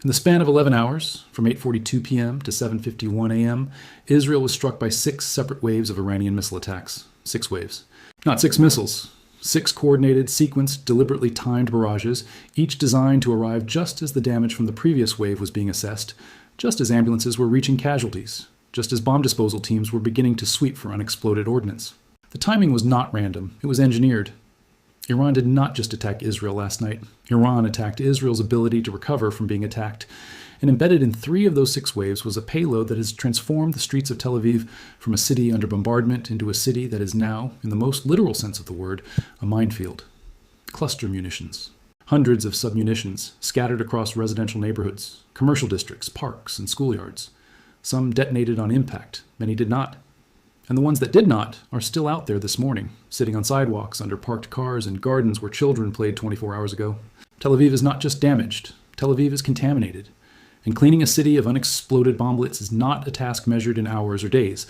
In the span of 11 hours, from 8:42 p.m. to 7:51 a.m., Israel was struck by 6 separate waves of Iranian missile attacks. 6 waves. Not 6 missiles. 6 coordinated, sequenced, deliberately timed barrages, each designed to arrive just as the damage from the previous wave was being assessed, just as ambulances were reaching casualties, just as bomb disposal teams were beginning to sweep for unexploded ordnance. The timing was not random. It was engineered. Iran did not just attack Israel last night. Iran attacked Israel's ability to recover from being attacked. And embedded in 3 of those 6 waves was a payload that has transformed the streets of Tel Aviv from a city under bombardment into a city that is now, in the most literal sense of the word, a minefield. Cluster munitions. Hundreds of submunitions scattered across residential neighborhoods, commercial districts, parks, and schoolyards. Some detonated on impact, many did not. And the ones that did not are still out there this morning, sitting on sidewalks under parked cars and gardens where children played 24 hours ago. Tel Aviv is not just damaged, Tel Aviv is contaminated. And cleaning a city of unexploded bomblets is not a task measured in hours or days.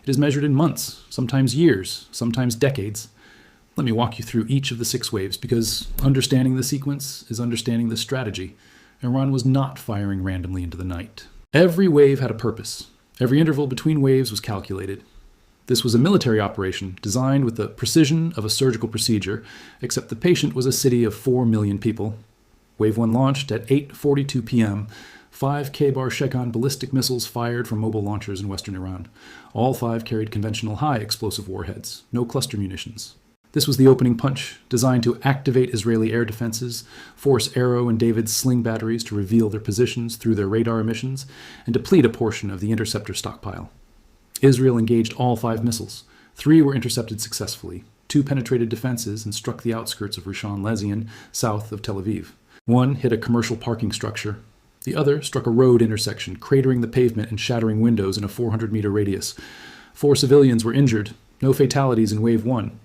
It is measured in months, sometimes years, sometimes decades. Let me walk you through each of the 6 waves, because understanding the sequence is understanding the strategy. Iran was not firing randomly into the night. Every wave had a purpose. Every interval between waves was calculated. This was a military operation designed with the precision of a surgical procedure, except the patient was a city of 4 million people. Wave 1 launched at 8:42 p.m., 5 K-bar Shekhan ballistic missiles fired from mobile launchers in western Iran. All 5 carried conventional high explosive warheads, no cluster munitions. This was the opening punch, designed to activate Israeli air defenses, force Arrow and David's sling batteries to reveal their positions through their radar emissions, and deplete a portion of the interceptor stockpile. Israel engaged all 5 missiles. 3 were intercepted successfully. 2 penetrated defenses and struck the outskirts of Rishon LeZion, south of Tel Aviv. 1 hit a commercial parking structure. The other struck a road intersection, cratering the pavement and shattering windows in a 400-meter radius. 4 civilians were injured. No fatalities in Wave 1.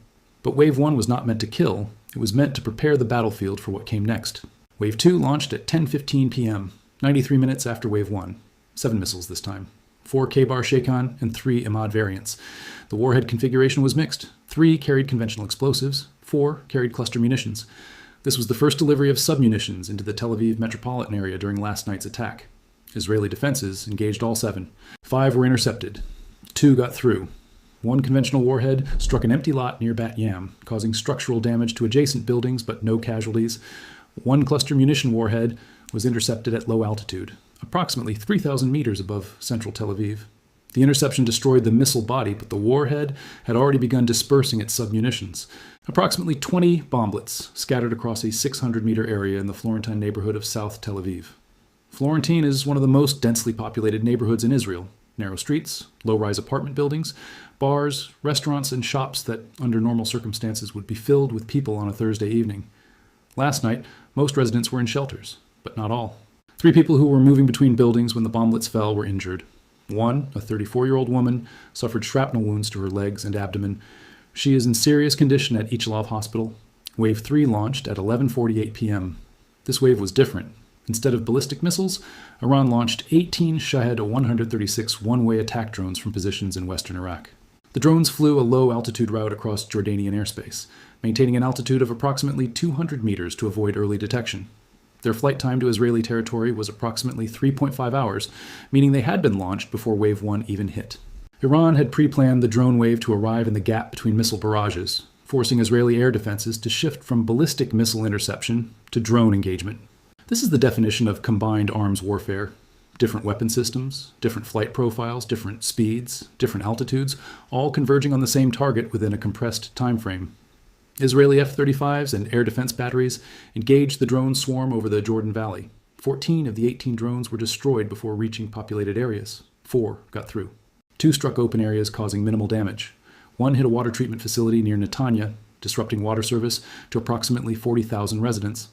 But Wave 1 was not meant to kill. It was meant to prepare the battlefield for what came next. Wave 2 launched at 10:15 p.m., 93 minutes after Wave 1. 7 missiles this time. 4 K-bar Shekhan and 3 Imad variants. The warhead configuration was mixed. 3 carried conventional explosives. 4 carried cluster munitions. This was the first delivery of submunitions into the Tel Aviv metropolitan area during last night's attack. Israeli defenses engaged all 7. 5 were intercepted. 2 got through. 1 conventional warhead struck an empty lot near Bat Yam, causing structural damage to adjacent buildings but no casualties. 1 cluster munition warhead was intercepted at low altitude, approximately 3,000 meters above central Tel Aviv. The interception destroyed the missile body, but the warhead had already begun dispersing its submunitions. Approximately 20 bomblets scattered across a 600-meter area in the Florentine neighborhood of South Tel Aviv. Florentine is one of the most densely populated neighborhoods in Israel. Narrow streets, low-rise apartment buildings, bars, restaurants, and shops that, under normal circumstances, would be filled with people on a Thursday evening. Last night, most residents were in shelters, but not all. 3 people who were moving between buildings when the bomblets fell were injured. 1, a 34-year-old woman, suffered shrapnel wounds to her legs and abdomen. She is in serious condition at Ichlov Hospital. Wave 3 launched at 11:48 p.m. This wave was different. Instead of ballistic missiles, Iran launched 18 Shahed 136 one-way attack drones from positions in western Iraq. The drones flew a low-altitude route across Jordanian airspace, maintaining an altitude of approximately 200 meters to avoid early detection. Their flight time to Israeli territory was approximately 3.5 hours, meaning they had been launched before Wave 1 even hit. Iran had pre-planned the drone wave to arrive in the gap between missile barrages, forcing Israeli air defenses to shift from ballistic missile interception to drone engagement. This is the definition of combined arms warfare. Different weapon systems, different flight profiles, different speeds, different altitudes, all converging on the same target within a compressed time frame. Israeli F-35s and air defense batteries engaged the drone swarm over the Jordan Valley. 14 of the 18 drones were destroyed before reaching populated areas. 4 got through. 2 struck open areas, causing minimal damage. 1 hit a water treatment facility near Netanya, disrupting water service to approximately 40,000 residents.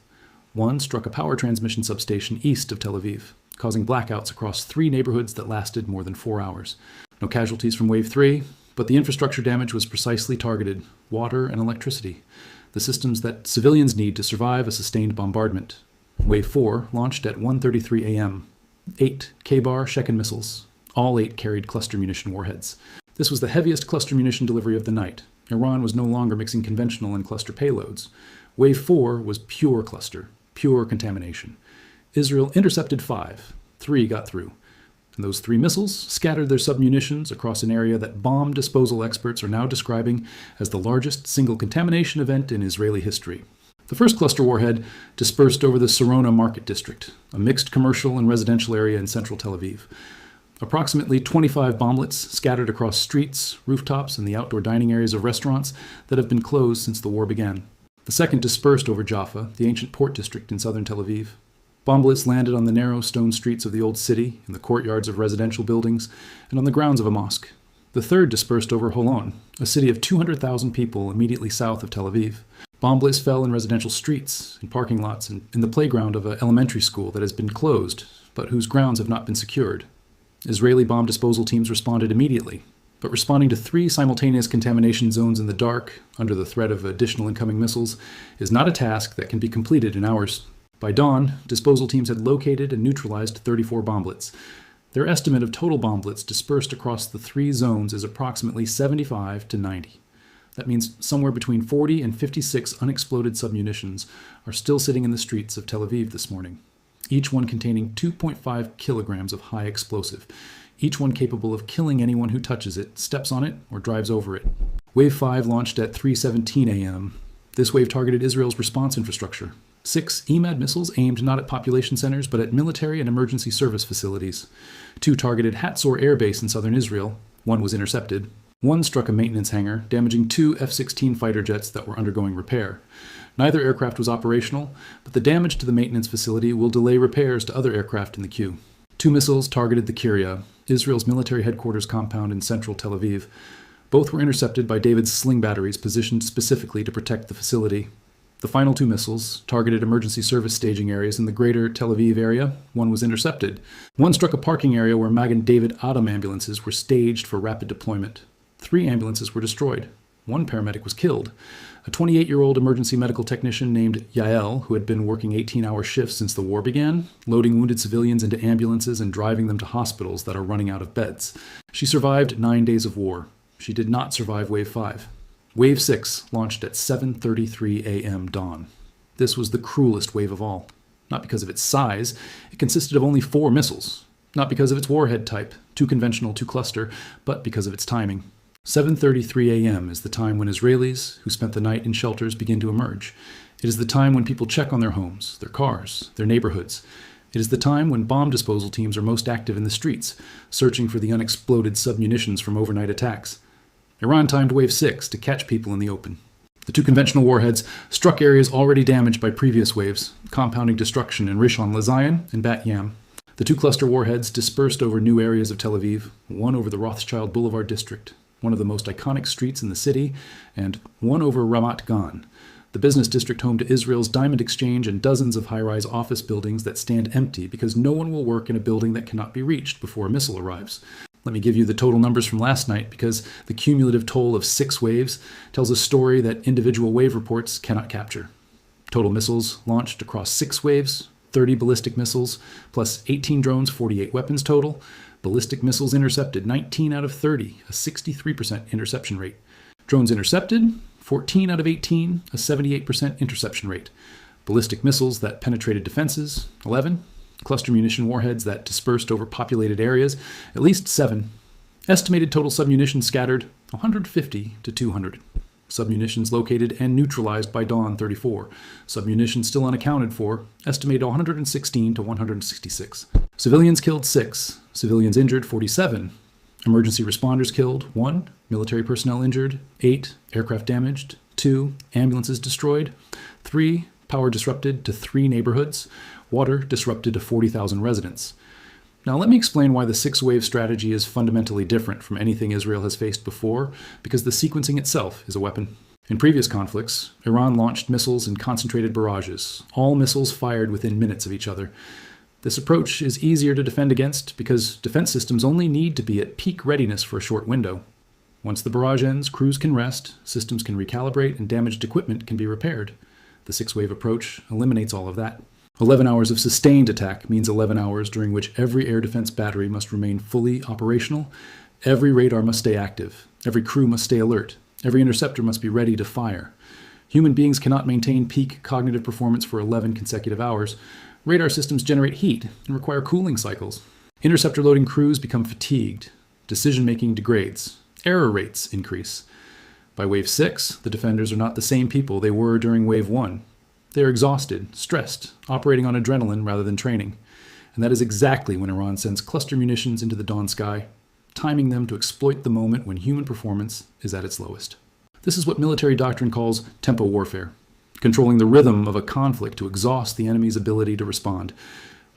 1 struck a power transmission substation east of Tel Aviv, causing blackouts across 3 neighborhoods that lasted more than 4 hours. No casualties from Wave 3, but the infrastructure damage was precisely targeted: water and electricity, the systems that civilians need to survive a sustained bombardment. Wave 4 launched at 1:33 a.m. 8 K-bar Shekhan missiles. All 8 carried cluster munition warheads. This was the heaviest cluster munition delivery of the night. Iran was no longer mixing conventional and cluster payloads. Wave 4 was pure cluster, pure contamination. Israel intercepted 5. 3 got through. And those 3 missiles scattered their submunitions across an area that bomb disposal experts are now describing as the largest single contamination event in Israeli history. The first cluster warhead dispersed over the Sarona Market District, a mixed commercial and residential area in central Tel Aviv. Approximately 25 bomblets scattered across streets, rooftops, and the outdoor dining areas of restaurants that have been closed since the war began. The second dispersed over Jaffa, the ancient port district in southern Tel Aviv. Bomblets landed on the narrow stone streets of the old city, in the courtyards of residential buildings, and on the grounds of a mosque. The third dispersed over Holon, a city of 200,000 people immediately south of Tel Aviv. Bomblets fell in residential streets, in parking lots, and in the playground of an elementary school that has been closed, but whose grounds have not been secured. Israeli bomb disposal teams responded immediately, but responding to 3 simultaneous contamination zones in the dark, under the threat of additional incoming missiles, is not a task that can be completed in hours. By dawn, disposal teams had located and neutralized 34 bomblets. Their estimate of total bomblets dispersed across the 3 zones is approximately 75 to 90. That means somewhere between 40 and 56 unexploded submunitions are still sitting in the streets of Tel Aviv this morning, each one containing 2.5 kilograms of high explosive, each one capable of killing anyone who touches it, steps on it, or drives over it. Wave 5 launched at 3:17 a.m. This wave targeted Israel's response infrastructure. 6 EMAD missiles aimed not at population centers, but at military and emergency service facilities. 2 targeted Hatzor Air Base in southern Israel. 1 was intercepted. 1 struck a maintenance hangar, damaging 2 F-16 fighter jets that were undergoing repair. Neither aircraft was operational, but the damage to the maintenance facility will delay repairs to other aircraft in the queue. 2 missiles targeted the Kiryat, Israel's military headquarters compound in central Tel Aviv. Both were intercepted by David's sling batteries positioned specifically to protect the facility. The final 2 missiles targeted emergency service staging areas in the greater Tel Aviv area. 1 was intercepted. 1 struck a parking area where Magen David Adam ambulances were staged for rapid deployment. 3 ambulances were destroyed. 1 paramedic was killed. A 28-year-old emergency medical technician named Yael, who had been working 18-hour shifts since the war began, loading wounded civilians into ambulances and driving them to hospitals that are running out of beds. She survived 9 days of war. She did not survive Wave 5. Wave 6 launched at 7:33 a.m. dawn. This was the cruelest wave of all. Not because of its size, it consisted of only 4 missiles. Not because of its warhead type, too conventional, too cluster, but because of its timing. 7:33 a.m. is the time when Israelis who spent the night in shelters begin to emerge. It is the time when people check on their homes, their cars, their neighborhoods. It is the time when bomb disposal teams are most active in the streets, searching for the unexploded submunitions from overnight attacks. Iran timed Wave 6 to catch people in the open. The 2 conventional warheads struck areas already damaged by previous waves, compounding destruction in Rishon LeZion and Bat Yam. The 2 cluster warheads dispersed over new areas of Tel Aviv, 1 over the Rothschild Boulevard district, one of the most iconic streets in the city, and 1 over Ramat Gan, the business district home to Israel's Diamond Exchange and dozens of high-rise office buildings that stand empty because no one will work in a building that cannot be reached before a missile arrives. Let me give you the total numbers from last night because the cumulative toll of 6 waves tells a story that individual wave reports cannot capture. Total missiles launched across 6 waves, 30 ballistic missiles, plus 18 drones, 48 weapons total. Ballistic missiles intercepted 19 out of 30, a 63% interception rate. Drones intercepted 14 out of 18, a 78% interception rate. Ballistic missiles that penetrated defenses 11. Cluster munition warheads that dispersed over populated areas at least 7. Estimated total submunitions scattered 150 to 200. Submunitions located and neutralized by dawn 34. Submunitions still unaccounted for, estimated 116 to 166. Civilians killed 6. Civilians injured 47. Emergency responders killed 1. Military personnel injured 8. Aircraft damaged 2. Ambulances destroyed 3. Power disrupted to 3 neighborhoods. Water disrupted to 40,000 residents. Now let me explain why the 6-wave strategy is fundamentally different from anything Israel has faced before, because the sequencing itself is a weapon. In previous conflicts, Iran launched missiles in concentrated barrages, all missiles fired within minutes of each other. This approach is easier to defend against because defense systems only need to be at peak readiness for a short window. Once the barrage ends, crews can rest, systems can recalibrate, and damaged equipment can be repaired. The 6-wave approach eliminates all of that. 11 hours of sustained attack means 11 hours during which every air defense battery must remain fully operational, every radar must stay active, every crew must stay alert, every interceptor must be ready to fire. Human beings cannot maintain peak cognitive performance for 11 consecutive hours. Radar systems generate heat and require cooling cycles. Interceptor loading crews become fatigued. Decision-making degrades. Error rates increase. By Wave 6, the defenders are not the same people they were during Wave 1. They are exhausted, stressed, operating on adrenaline rather than training. And that is exactly when Iran sends cluster munitions into the dawn sky, timing them to exploit the moment when human performance is at its lowest. This is what military doctrine calls tempo warfare, controlling the rhythm of a conflict to exhaust the enemy's ability to respond.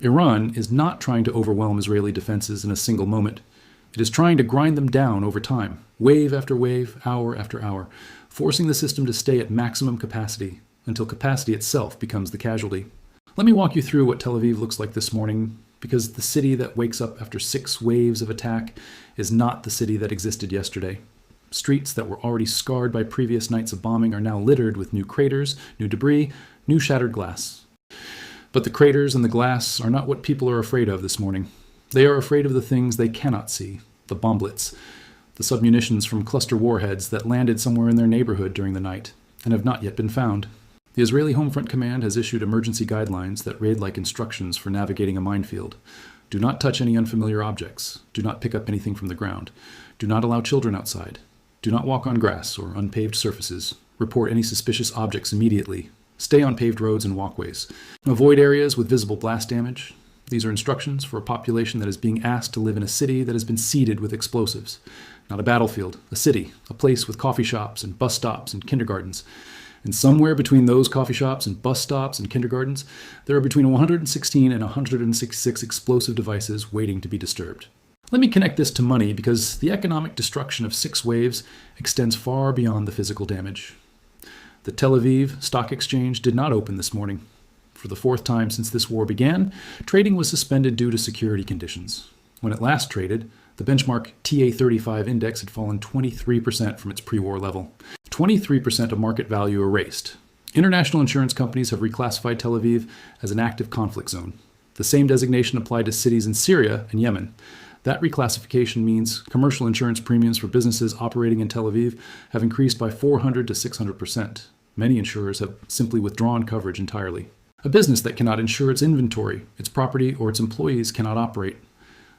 Iran is not trying to overwhelm Israeli defenses in a single moment. It is trying to grind them down over time, wave after wave, hour after hour, forcing the system to stay at maximum capacity until capacity itself becomes the casualty. Let me walk you through what Tel Aviv looks like this morning, because the city that wakes up after 6 waves of attack is not the city that existed yesterday. Streets that were already scarred by previous nights of bombing are now littered with new craters, new debris, new shattered glass. But the craters and the glass are not what people are afraid of this morning. They are afraid of the things they cannot see, the bomblets, the submunitions from cluster warheads that landed somewhere in their neighborhood during the night and have not yet been found. The Israeli Home Front Command has issued emergency guidelines that read like instructions for navigating a minefield. Do not touch any unfamiliar objects. Do not pick up anything from the ground. Do not allow children outside. Do not walk on grass or unpaved surfaces. Report any suspicious objects immediately. Stay on paved roads and walkways. Avoid areas with visible blast damage. These are instructions for a population that is being asked to live in a city that has been seeded with explosives. Not a battlefield, a city, a place with coffee shops and bus stops and kindergartens. And somewhere between those coffee shops and bus stops and kindergartens, there are between 116 and 166 explosive devices waiting to be disturbed. Let me connect this to money because the economic destruction of 6 waves extends far beyond the physical damage. The Tel Aviv Stock Exchange did not open this morning. For the 4th time since this war began, trading was suspended due to security conditions. When it last traded, the benchmark TA35 index had fallen 23% from its pre-war level. 23% of market value erased. International insurance companies have reclassified Tel Aviv as an active conflict zone. The same designation applied to cities in Syria and Yemen. That reclassification means commercial insurance premiums for businesses operating in Tel Aviv have increased by 400 to 600%. Many insurers have simply withdrawn coverage entirely. A business that cannot insure its inventory, its property, or its employees cannot operate.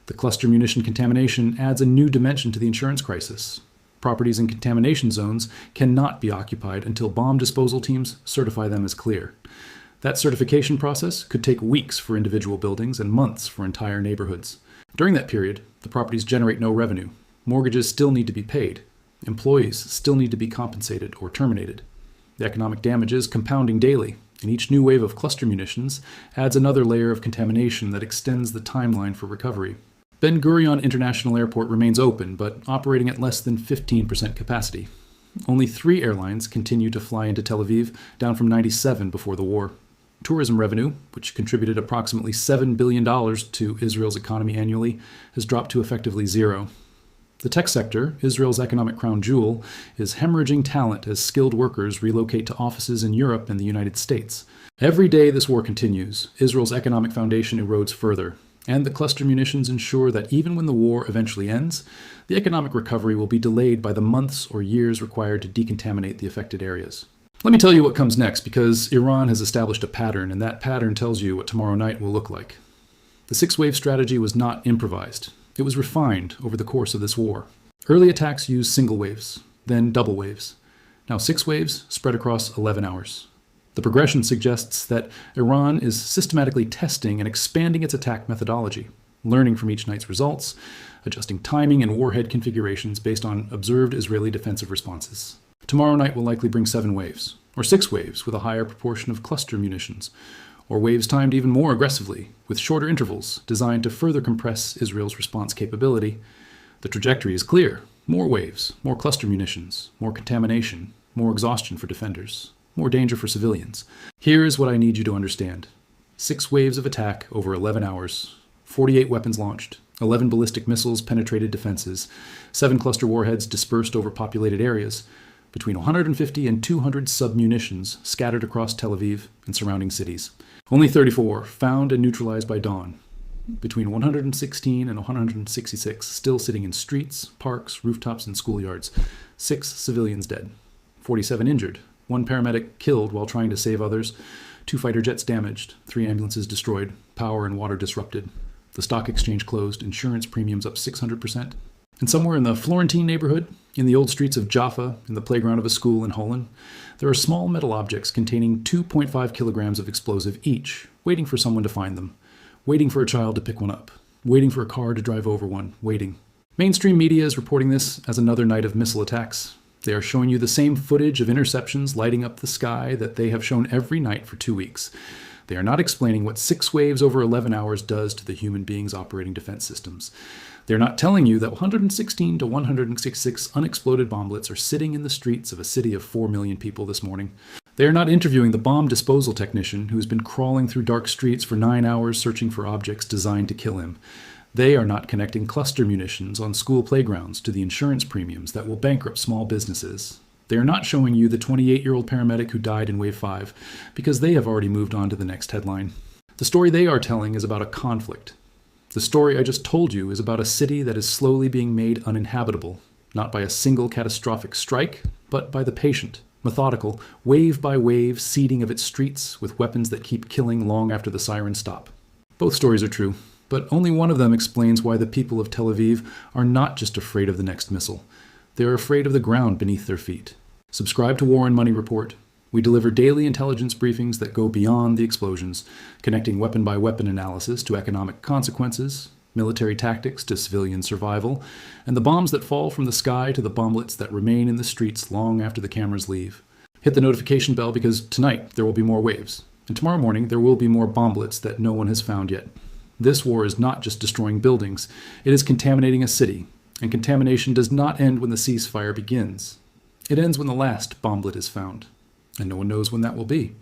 The cluster munition contamination adds a new dimension to the insurance crisis. Properties in contamination zones cannot be occupied until bomb disposal teams certify them as clear. That certification process could take weeks for individual buildings and months for entire neighborhoods. During that period, the properties generate no revenue. Mortgages still need to be paid. Employees still need to be compensated or terminated. The economic damage is compounding daily, and each new wave of cluster munitions adds another layer of contamination that extends the timeline for recovery. Ben Gurion International Airport remains open, but operating at less than 15% capacity. Only 3 airlines continue to fly into Tel Aviv, down from 97 before the war. Tourism revenue, which contributed approximately $7 billion to Israel's economy annually, has dropped to effectively zero. The tech sector, Israel's economic crown jewel, is hemorrhaging talent as skilled workers relocate to offices in Europe and the United States. Every day this war continues, Israel's economic foundation erodes further, and the cluster munitions ensure that even when the war eventually ends, the economic recovery will be delayed by the months or years required to decontaminate the affected areas. Let me tell you what comes next, because Iran has established a pattern, and that pattern tells you what tomorrow night will look like. The 6-wave strategy was not improvised. It was refined over the course of this war. Early attacks used single waves, then double waves. Now 6 waves spread across 11 hours. The progression suggests that Iran is systematically testing and expanding its attack methodology, learning from each night's results, adjusting timing and warhead configurations based on observed Israeli defensive responses. Tomorrow night will likely bring 7 waves, or 6 waves with a higher proportion of cluster munitions, or waves timed even more aggressively, with shorter intervals designed to further compress Israel's response capability. The trajectory is clear. More waves, more cluster munitions, more contamination, more exhaustion for defenders, more danger for civilians. Here is what I need you to understand. 6 waves of attack over 11 hours, 48 weapons launched, 11 ballistic missiles penetrated defenses, 7 cluster warheads dispersed over populated areas, between 150 and 200 submunitions scattered across Tel Aviv and surrounding cities. Only 34 found and neutralized by dawn. Between 116 and 166 still sitting in streets, parks, rooftops, and schoolyards. 6 civilians dead. 47 injured. 1 paramedic killed while trying to save others. 2 fighter jets damaged, 3 ambulances destroyed, power and water disrupted. The stock exchange closed, insurance premiums up 600%. And somewhere in the Florentine neighborhood, in the old streets of Jaffa, in the playground of a school in Holland, there are small metal objects containing 2.5 kilograms of explosive each, waiting for someone to find them, waiting for a child to pick one up, waiting for a car to drive over one, waiting. Mainstream media is reporting this as another night of missile attacks. They are showing you the same footage of interceptions lighting up the sky that they have shown every night for 2 weeks. They are not explaining what 6 waves over 11 hours does to the human beings operating defense systems. They're not telling you that 116 to 166 unexploded bomblets are sitting in the streets of a city of 4 million people this morning. They are not interviewing the bomb disposal technician who has been crawling through dark streets for 9 hours searching for objects designed to kill him. They are not connecting cluster munitions on school playgrounds to the insurance premiums that will bankrupt small businesses. They are not showing you the 28-year-old paramedic who died in Wave 5 because they have already moved on to the next headline. The story they are telling is about a conflict. The story I just told you is about a city that is slowly being made uninhabitable, not by a single catastrophic strike, but by the patient, methodical, wave-by-wave seeding of its streets with weapons that keep killing long after the sirens stop. Both stories are true, but only one of them explains why the people of Tel Aviv are not just afraid of the next missile. They are afraid of the ground beneath their feet. Subscribe to War and Money Report. We deliver daily intelligence briefings that go beyond the explosions, connecting weapon-by-weapon analysis to economic consequences, military tactics to civilian survival, and the bombs that fall from the sky to the bomblets that remain in the streets long after the cameras leave. Hit the notification bell because tonight there will be more waves, and tomorrow morning there will be more bomblets that no one has found yet. This war is not just destroying buildings, it is contaminating a city, and contamination does not end when the ceasefire begins. It ends when the last bomblet is found. And no one knows when that will be.